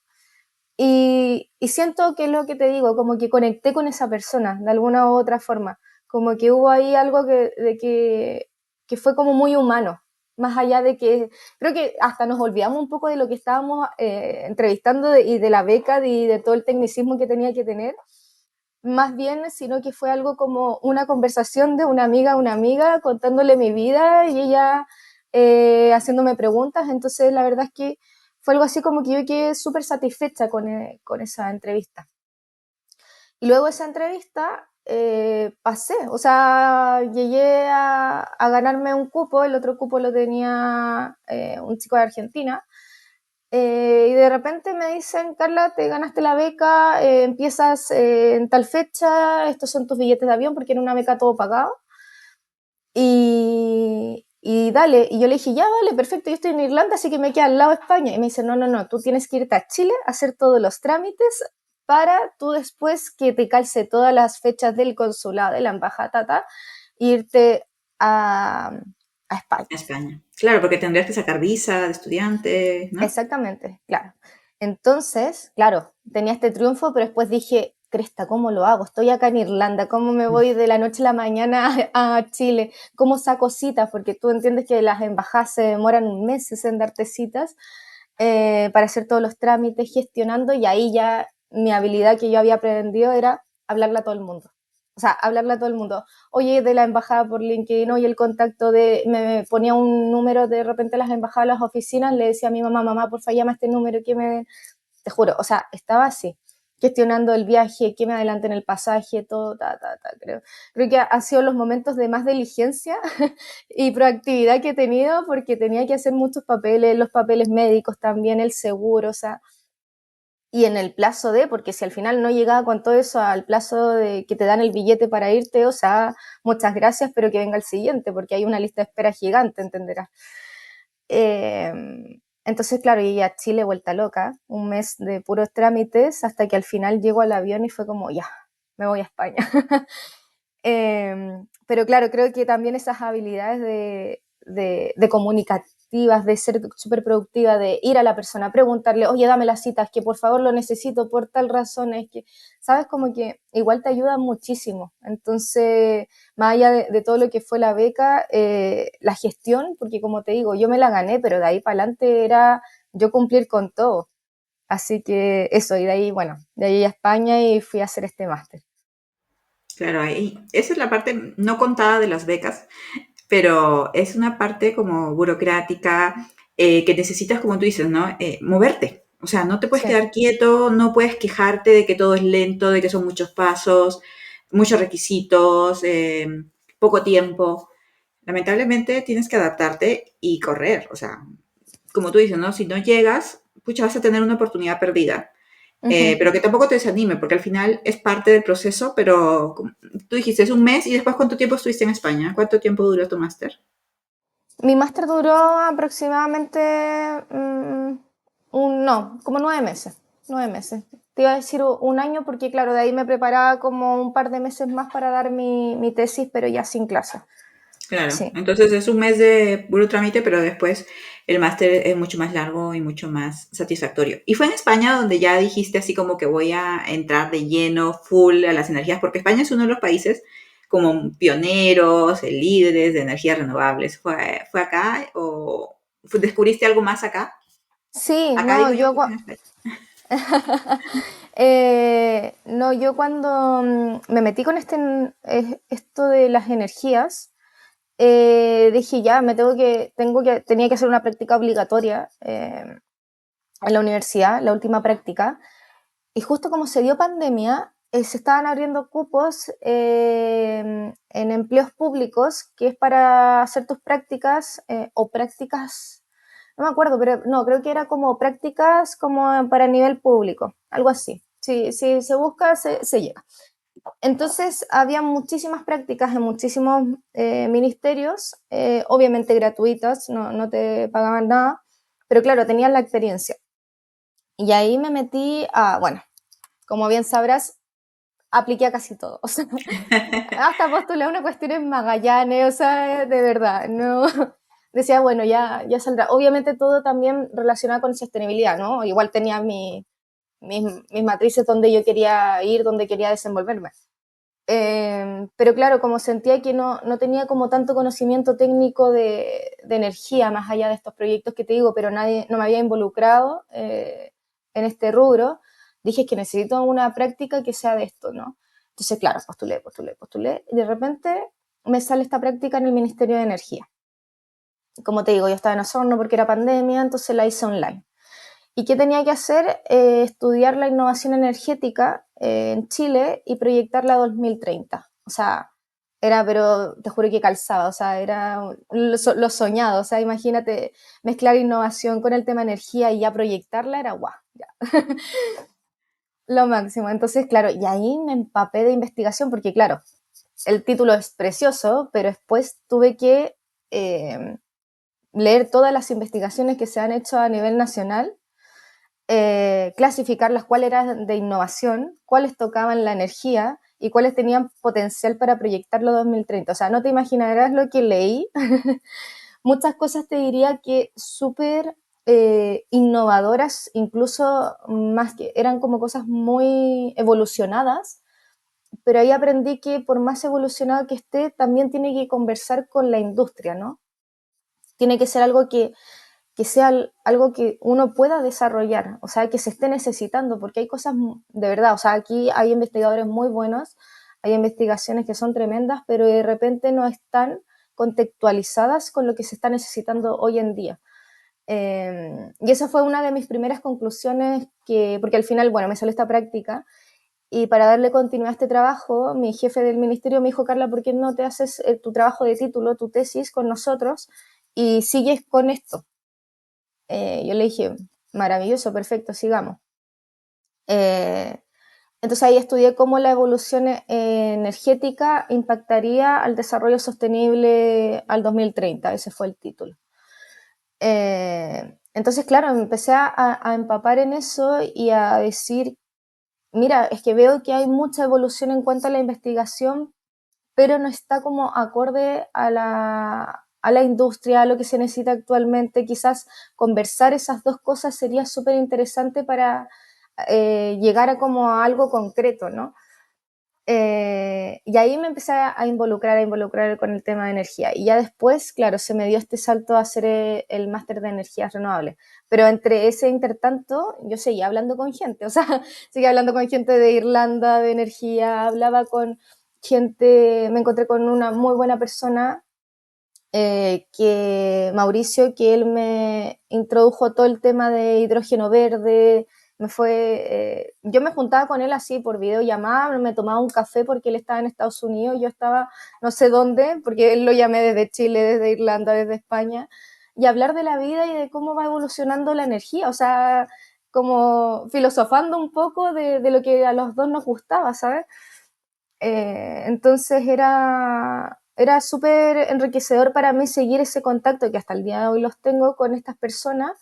y siento que es lo que te digo, como que conecté con esa persona de alguna u otra forma, como que hubo ahí algo que fue como muy humano, más allá de que creo que hasta nos olvidamos un poco de lo que estábamos entrevistando y de la beca y de todo el tecnicismo que tenía que tener, más bien, sino que fue algo como una conversación de una amiga a una amiga contándole mi vida y ella haciéndome preguntas, entonces la verdad es que fue algo así como que yo quedé súper satisfecha con esa entrevista. Y luego de esa entrevista pasé, o sea, llegué a ganarme un cupo, el otro cupo lo tenía un chico de Argentina, y de repente me dicen, Carla, te ganaste la beca, empiezas en tal fecha, estos son tus billetes de avión, porque era una beca todo pagado. Y dale, y yo le dije, ya vale, perfecto, yo estoy en Irlanda, así que me queda al lado de España. Y me dice, no, no, no, tú tienes que irte a Chile a hacer todos los trámites para tú después que te calce todas las fechas del consulado, de la embajada, irte a España. España. Claro, porque tendrías que sacar visa de estudiante, ¿no? Exactamente, claro. Entonces, claro, tenía este triunfo, pero después dije, Cresta, ¿cómo lo hago? Estoy acá en Irlanda, ¿cómo me voy de la noche a la mañana a Chile? ¿Cómo saco citas? Porque tú entiendes que las embajadas se demoran meses en darte citas para hacer todos los trámites, gestionando, y ahí ya mi habilidad que yo había aprendido era hablarle a todo el mundo. O sea, hablarle a todo el mundo. Oye, de la embajada por LinkedIn, oye, el contacto me ponía un número de repente a las embajadas, a las oficinas, le decía a mi mamá, mamá, porfa, llama a este número te juro, o sea, estaba así, gestionando el viaje, que me adelante en el pasaje, todo, creo que han sido los momentos de más diligencia y proactividad que he tenido porque tenía que hacer muchos papeles, los papeles médicos también, el seguro, o sea, y en el plazo porque si al final no llegaba con todo eso al plazo de que te dan el billete para irte, o sea, muchas gracias, pero que venga el siguiente, porque hay una lista de espera gigante, entenderás. Eh, Entonces, claro, llegué a Chile vuelta loca, un mes de puros trámites, hasta que al final llego al avión y fue como, ya, me voy a España. Pero claro, creo que también esas habilidades de comunicativas, de ser súper productiva, de ir a la persona, preguntarle, oye, dame las citas, que por favor lo necesito por tal razón, es que, sabes, como que igual te ayuda muchísimo. Entonces, más allá de todo lo que fue la beca, la gestión, porque como te digo, yo me la gané, pero de ahí para adelante era yo cumplir con todo. Así que eso, y de ahí, bueno, de ahí a España y fui a hacer este máster. Claro, ahí, esa es la parte no contada de las becas, pero es una parte como burocrática que necesitas, como tú dices, ¿no? Moverte. O sea, no te puedes Sí. quedar quieto, no puedes quejarte de que todo es lento, de que son muchos pasos, muchos requisitos, poco tiempo. Lamentablemente tienes que adaptarte y correr. O sea, como tú dices, ¿no? Si no llegas, pucha, vas a tener una oportunidad perdida. Ujú. Pero que tampoco te desanime, porque al final es parte del proceso, pero tú dijiste, es un mes y después ¿cuánto tiempo estuviste en España? ¿Cuánto tiempo duró tu máster? Mi máster duró aproximadamente, no, como 9 meses, 9 meses. Te iba a decir un año porque, claro, de ahí me preparaba como un par de meses más para dar mi tesis, pero ya sin clase. Claro, Sí, entonces es un mes de puro trámite, pero después el máster es mucho más largo y mucho más satisfactorio. Y fue en España donde ya dijiste así como que voy a entrar de lleno, full a las energías, porque España es uno de los países como pioneros, líderes de energías renovables. ¿Fue acá o descubriste algo más acá? sí, Acá no, digo yo que fue en España. no, yo cuando me metí con esto de las energías, dije ya, tenía que hacer una práctica obligatoria en la universidad, la última práctica. Y justo como se dio pandemia, se estaban abriendo cupos en empleos públicos, que es para hacer tus prácticas o prácticas, no me acuerdo, pero no, creo que era como prácticas como para nivel público, algo así. Si se busca, se llega. Entonces, había muchísimas prácticas en muchísimos ministerios, obviamente gratuitas, no te pagaban nada, pero claro, tenían la experiencia. Y ahí me metí a, bueno, como bien sabrás, apliqué a casi todo. O sea, hasta postulé una cuestión en Magallanes, o sea, de verdad, no. Decía, bueno, ya saldrá. Obviamente todo también relacionado con sostenibilidad, ¿no? Igual tenía mis matrices donde yo quería ir, donde quería desenvolverme. Pero claro, como sentía que no tenía como tanto conocimiento técnico de energía, más allá de estos proyectos que te digo, pero nadie no me había involucrado en este rubro, dije que necesito una práctica que sea de esto, ¿no? Entonces, claro, postulé, y de repente me sale esta práctica en el Ministerio de Energía. Como te digo, yo estaba en Osorno porque era pandemia, entonces la hice online. ¿Y qué tenía que hacer? Estudiar la innovación energética en Chile y proyectarla a 2030. O sea, era, pero te juro que calzaba, o sea, era lo soñado. O sea, imagínate mezclar innovación con el tema energía y ya proyectarla, era guau, ya, lo máximo. Entonces, claro, y ahí me empapé de investigación, porque claro, el título es precioso, pero después tuve que leer todas las investigaciones que se han hecho a nivel nacional, clasificarlas, cuáles eran de innovación, cuáles tocaban la energía y cuáles tenían potencial para proyectarlo a 2030. O sea, no te imaginarás lo que leí. Muchas cosas te diría que súper innovadoras, incluso más que eran como cosas muy evolucionadas, pero ahí aprendí que por más evolucionado que esté, también tiene que conversar con la industria, ¿no? Tiene que ser algo que sea algo que uno pueda desarrollar, o sea, que se esté necesitando, porque hay cosas de verdad, o sea, aquí hay investigadores muy buenos, hay investigaciones que son tremendas, pero de repente no están contextualizadas con lo que se está necesitando hoy en día. Y esa fue una de mis primeras conclusiones, porque al final, bueno, me salió esta práctica y para darle continuidad a este trabajo, mi jefe del ministerio me dijo, Carla, ¿por qué no te haces tu trabajo de título, tu tesis con nosotros y sigues con esto? Yo le dije, maravilloso, perfecto, sigamos. Eh, entonces ahí estudié cómo la evolución energética impactaría al desarrollo sostenible al 2030, ese fue el título. Entonces, claro, me empecé a empapar en eso y a decir, mira, es que veo que hay mucha evolución en cuanto a la investigación, pero no está como acorde a la industria, a lo que se necesita actualmente. Quizás conversar esas dos cosas sería súper interesante para llegar a como a algo concreto, ¿no? Y ahí me empecé a involucrar con el tema de energía. Y ya después, claro, se me dio este salto a hacer el máster de energías renovables. Pero entre ese intertanto, yo seguía hablando con gente, o sea, seguía hablando con gente de Irlanda, de energía, hablaba con gente, me encontré con una muy buena persona, que Mauricio, que él me introdujo todo el tema de hidrógeno verde, yo me juntaba con él así por videollamada, me tomaba un café porque él estaba en Estados Unidos, yo estaba no sé dónde, porque él lo llamé desde Chile, desde Irlanda, desde España, y hablar de la vida y de cómo va evolucionando la energía, o sea, como filosofando un poco de lo que a los dos nos gustaba, ¿sabes? Entonces era súper enriquecedor para mí seguir ese contacto que hasta el día de hoy los tengo con estas personas,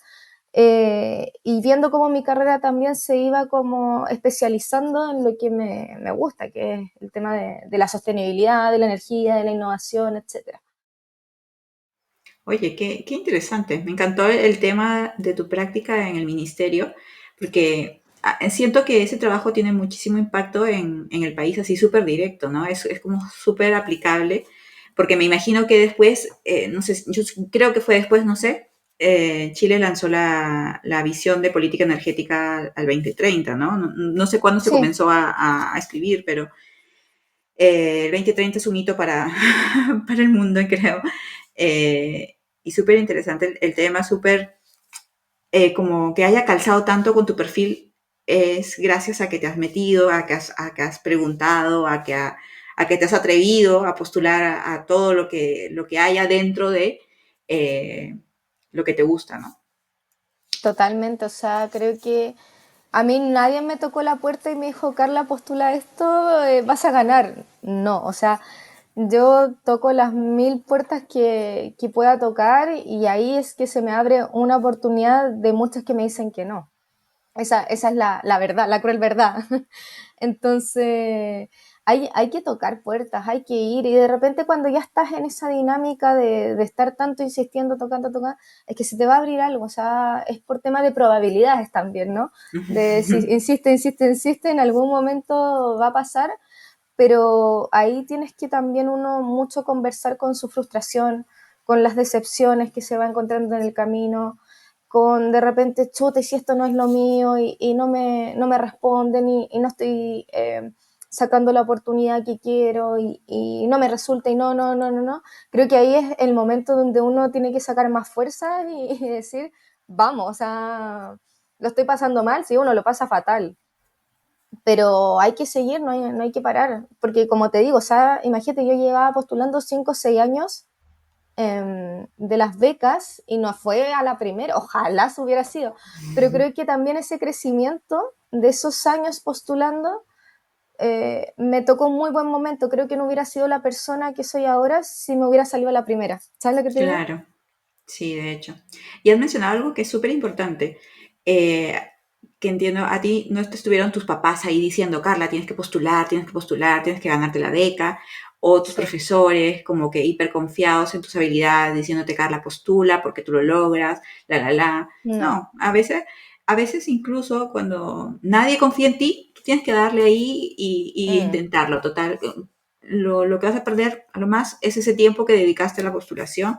y viendo cómo mi carrera también se iba como especializando en lo que me gusta, que es el tema de la sostenibilidad, de la energía, de la innovación, etcétera. Oye, qué interesante. Me encantó el tema de tu práctica en el ministerio, porque siento que ese trabajo tiene muchísimo impacto en el país, así súper directo, ¿no? Es como súper aplicable, porque me imagino que después, no sé, yo creo que fue después, no sé, Chile lanzó la visión de política energética al 2030, ¿no? No sé cuándo se Sí, comenzó a escribir, pero el 2030 es un hito para, para el mundo, creo. Y súper interesante el tema, súper como que haya calzado tanto con tu perfil, es gracias a que te has metido, a que has preguntado, a que te has atrevido a postular a todo lo que haya dentro de eh, lo que te gusta, ¿no? totalmente. O sea, creo que a mí nadie me tocó la puerta y me dijo, Carla, postula esto, vas a ganar. No, o sea, yo toco las 1000 puertas que pueda tocar y ahí es que se me abre una oportunidad de muchas que me dicen que no. Esa es la verdad, la cruel verdad. Entonces, hay que tocar puertas, hay que ir y de repente cuando ya estás en esa dinámica de estar tanto insistiendo, tocando, tocando, es que se te va a abrir algo, o sea, es por tema de probabilidades también, ¿no? De si insiste, insiste, insiste, en algún momento va a pasar, pero ahí tienes que también uno mucho conversar con su frustración, con las decepciones que se va encontrando en el camino, con de repente, chuta, y si esto no es lo mío y no me responden y no estoy sacando la oportunidad que quiero y no me resulta y no. Creo que ahí es el momento donde uno tiene que sacar más fuerzas y decir, vamos, o sea, lo estoy pasando mal, si uno lo pasa fatal, pero hay que seguir, no hay que parar, porque como te digo, o sea, imagínate, yo llevaba postulando 5 o 6 años de las becas y no fue a la primera, ojalá se hubiera sido, pero creo que también ese crecimiento de esos años postulando me tocó un muy buen momento, creo que no hubiera sido la persona que soy ahora si me hubiera salido a la primera, ¿sabes lo que te digo? Claro. Sí, de hecho. Y has mencionado algo que es súper importante, eh, que entiendo, a ti no te estuvieron tus papás ahí diciendo, Carla, tienes que ganarte la beca, o tus Sí. profesores como que hiper confiados en tus habilidades, diciéndote, Carla, postula porque tú lo logras, la. No. No, a veces incluso cuando nadie confía en ti, tú tienes que darle ahí y Mm, intentarlo, total. Lo que vas a perder a lo más es ese tiempo que dedicaste a la postulación.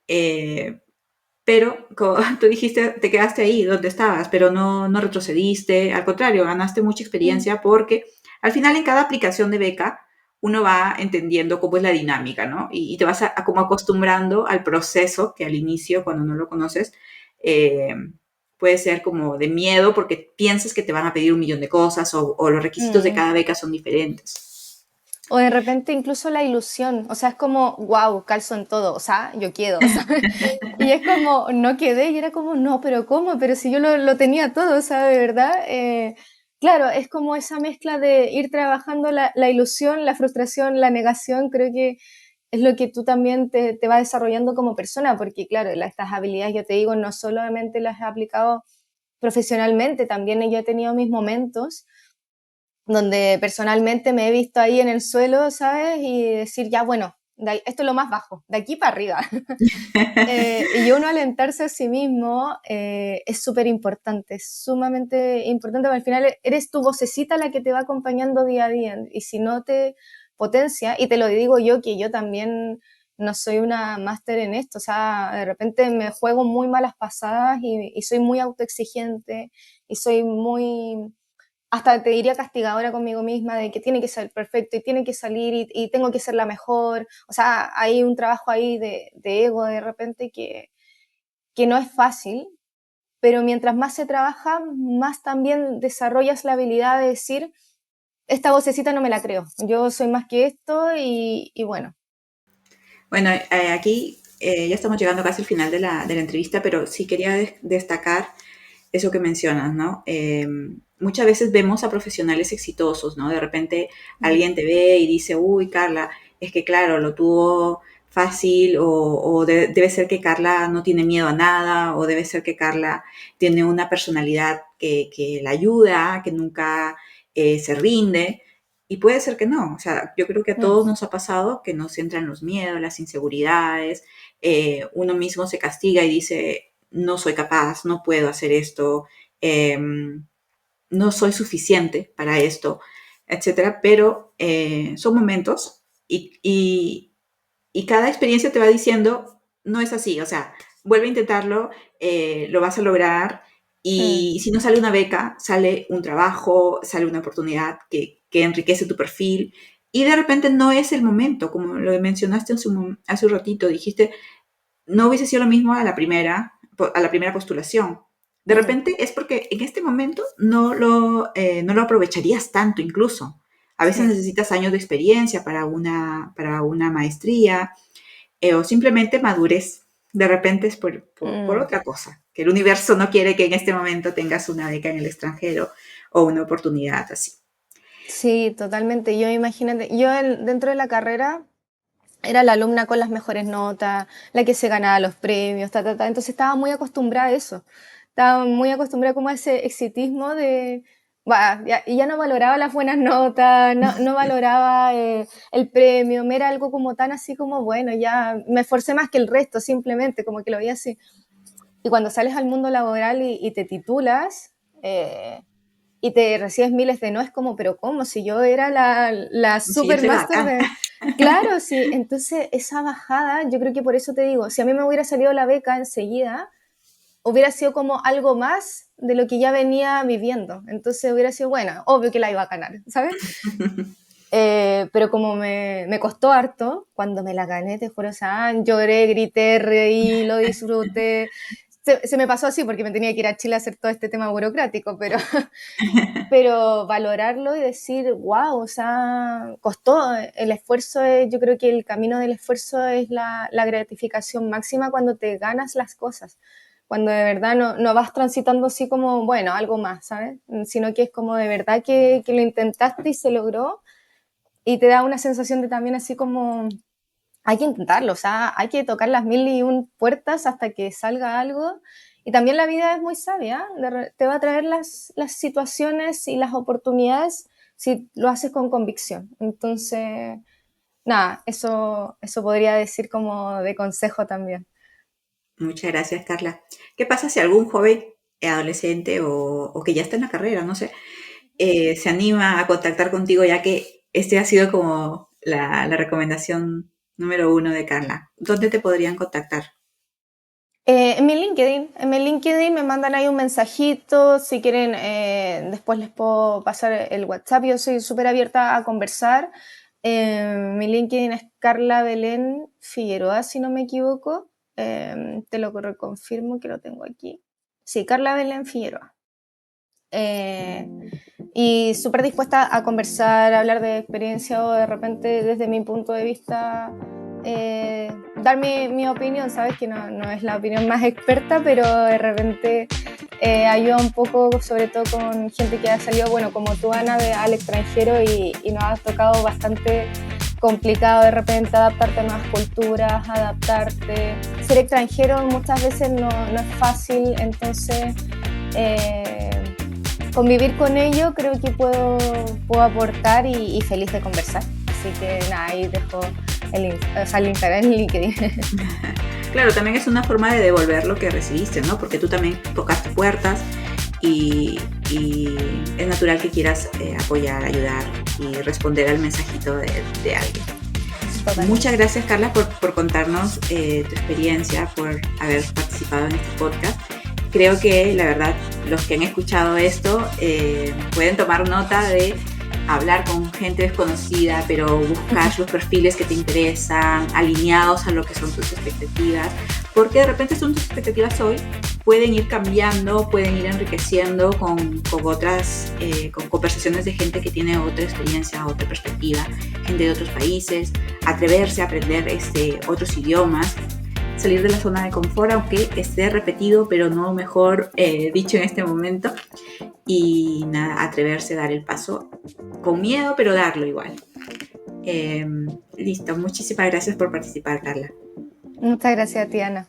eh, pero como tú dijiste, te quedaste ahí donde estabas, pero no retrocediste, al contrario, ganaste mucha mm, experiencia porque al final en cada aplicación de beca uno va entendiendo cómo es la dinámica, ¿no? Y te vas como acostumbrando al proceso que al inicio, cuando no lo conoces, eh, puede ser como de miedo porque piensas que te van a pedir un millón de cosas o los requisitos de mm. cada beca son diferentes. O de repente incluso la ilusión, o sea, es como, wow, calzo en todo, o sea, yo quedo, ¿sabes? Y es como, no quedé, y era como, no, pero ¿cómo? Pero si yo lo tenía todo, o sea, de verdad. Claro, es como esa mezcla de ir trabajando la ilusión, la frustración, la negación, creo es lo que tú también te vas desarrollando como persona, porque claro, estas habilidades, yo te digo, no solamente las he aplicado profesionalmente, también yo he tenido mis momentos donde personalmente me he visto ahí en el suelo, ¿sabes? Y decir, ya, bueno, esto es lo más bajo, de aquí para arriba. Y uno alentarse a sí mismo es súper importante, es sumamente importante, porque al final eres tu vocecita la que te va acompañando día a día, y si no te potencia, y te lo digo yo, que yo también no soy una máster en esto, o sea, de repente me juego muy malas pasadas y soy muy autoexigente y soy muy, hasta te diría castigadora conmigo misma, de que tiene que ser perfecto y tiene que salir y tengo que ser la mejor. O sea, hay un trabajo ahí de ego de repente que no es fácil, pero mientras más se trabaja, más también desarrollas la habilidad de decir, esta vocecita no me la creo, yo soy más que esto y bueno. Bueno, aquí ya estamos llegando casi al final de la entrevista, pero sí quería destacar eso que mencionas, ¿no? Muchas veces vemos a profesionales exitosos, ¿no? De repente alguien te ve y dice, uy, Carla, es que claro, lo tuvo fácil debe ser que Carla no tiene miedo a nada o debe ser que Carla tiene una personalidad que la ayuda, que nunca se rinde. Y puede ser que no, o sea, yo creo que a todos nos ha pasado que nos entran los miedos, las inseguridades, uno mismo se castiga y dice, no soy capaz, no puedo hacer esto, eh, no soy suficiente para esto, etcétera. Pero son momentos y cada experiencia te va diciendo, no es así, o sea, vuelve a intentarlo, lo vas a lograr. Y si no sale una beca, sale un trabajo, sale una oportunidad que enriquece tu perfil. Y de repente no es el momento, como lo mencionaste hace un ratito, dijiste, no hubiese sido lo mismo a la primera postulación. De repente es porque en este momento no lo aprovecharías tanto incluso. A veces Sí. necesitas años de experiencia para una maestría o simplemente madurez. De repente es por otra cosa, que el universo no quiere que en este momento tengas una beca en el extranjero o una oportunidad así. Sí, totalmente. Yo imagínate, yo dentro de la carrera era la alumna con las mejores notas, la que se ganaba los premios, ta, ta, ta. Entonces estaba muy acostumbrada a eso. Estaba muy acostumbrada como a ese exitismo de, bah, y ya no valoraba las buenas notas, no valoraba el premio, me era algo como tan así como, bueno, ya me esforcé más que el resto, simplemente, como que lo veía así. Y cuando sales al mundo laboral y te titulas, y te recibes miles de no, es como, pero ¿cómo? Si yo era la Sí, yo super soy la máster bacán. de... Claro, sí, entonces esa bajada, yo creo que por eso te digo, si a mí me hubiera salido la beca enseguida, hubiera sido como algo más de lo que ya venía viviendo. Entonces hubiera sido, bueno, obvio que la iba a ganar, ¿sabes? Pero como me costó harto, cuando me la gané, te juro, o sea, lloré, grité, reí, lo disfruté. Se me pasó así porque me tenía que ir a Chile a hacer todo este tema burocrático, pero valorarlo y decir, wow, o sea, costó el esfuerzo, yo creo que el camino del esfuerzo es la gratificación máxima cuando te ganas las cosas, cuando de verdad no vas transitando así como, bueno, algo más, ¿sabes? Sino que es como de verdad que lo intentaste y se logró y te da una sensación de también así como, hay que intentarlo, o sea, hay que tocar las mil y un puertas hasta que salga algo. Y también la vida es muy sabia, te va a traer las situaciones y las oportunidades si lo haces con convicción. Entonces, nada, eso podría decir como de consejo también. Muchas gracias, Carla. ¿Qué pasa si algún joven, adolescente o que ya está en la carrera, no sé, se anima a contactar contigo, ya que este ha sido como la recomendación número uno de Carla? ¿Dónde te podrían contactar? En mi LinkedIn me mandan ahí un mensajito, si quieren, después les puedo pasar el WhatsApp, yo soy súper abierta a conversar. Mi LinkedIn es Carla Belén Figueroa, si no me equivoco. Te lo reconfirmo que lo tengo aquí. Sí, Carla Belén Figueroa. Eh, y súper dispuesta a conversar, a hablar de experiencia o de repente desde mi punto de vista dar mi opinión, sabes que no es la opinión más experta, pero de repente ayuda un poco, sobre todo con gente que ha salido, bueno, como tú, Ana, al extranjero y nos ha tocado bastante complicado de repente adaptarte a nuevas culturas, adaptarte. Ser extranjero muchas veces no es fácil, entonces convivir con ello creo que puedo aportar y feliz de conversar. Así que nada, ahí dejo el Instagram, el LinkedIn. Claro, también es una forma de devolver lo que recibiste, ¿no? Porque tú también tocaste puertas y es natural que quieras apoyar, ayudar y responder al mensajito de alguien. Totalmente. Muchas gracias, Carla, por contarnos tu experiencia, por haber participado en este podcast. Creo que, la verdad, los que han escuchado esto pueden tomar nota de hablar con gente desconocida, pero buscar los perfiles que te interesan, alineados a lo que son tus expectativas, porque de repente son tus expectativas hoy, pueden ir cambiando, pueden ir enriqueciendo con otras con conversaciones de gente que tiene otra experiencia, otra perspectiva, gente de otros países, atreverse a aprender otros idiomas, salir de la zona de confort, aunque esté repetido, pero no mejor dicho en este momento, y nada, atreverse a dar el paso con miedo, pero darlo igual. Listo, muchísimas gracias por participar, Carla. Muchas gracias a ti, Ana.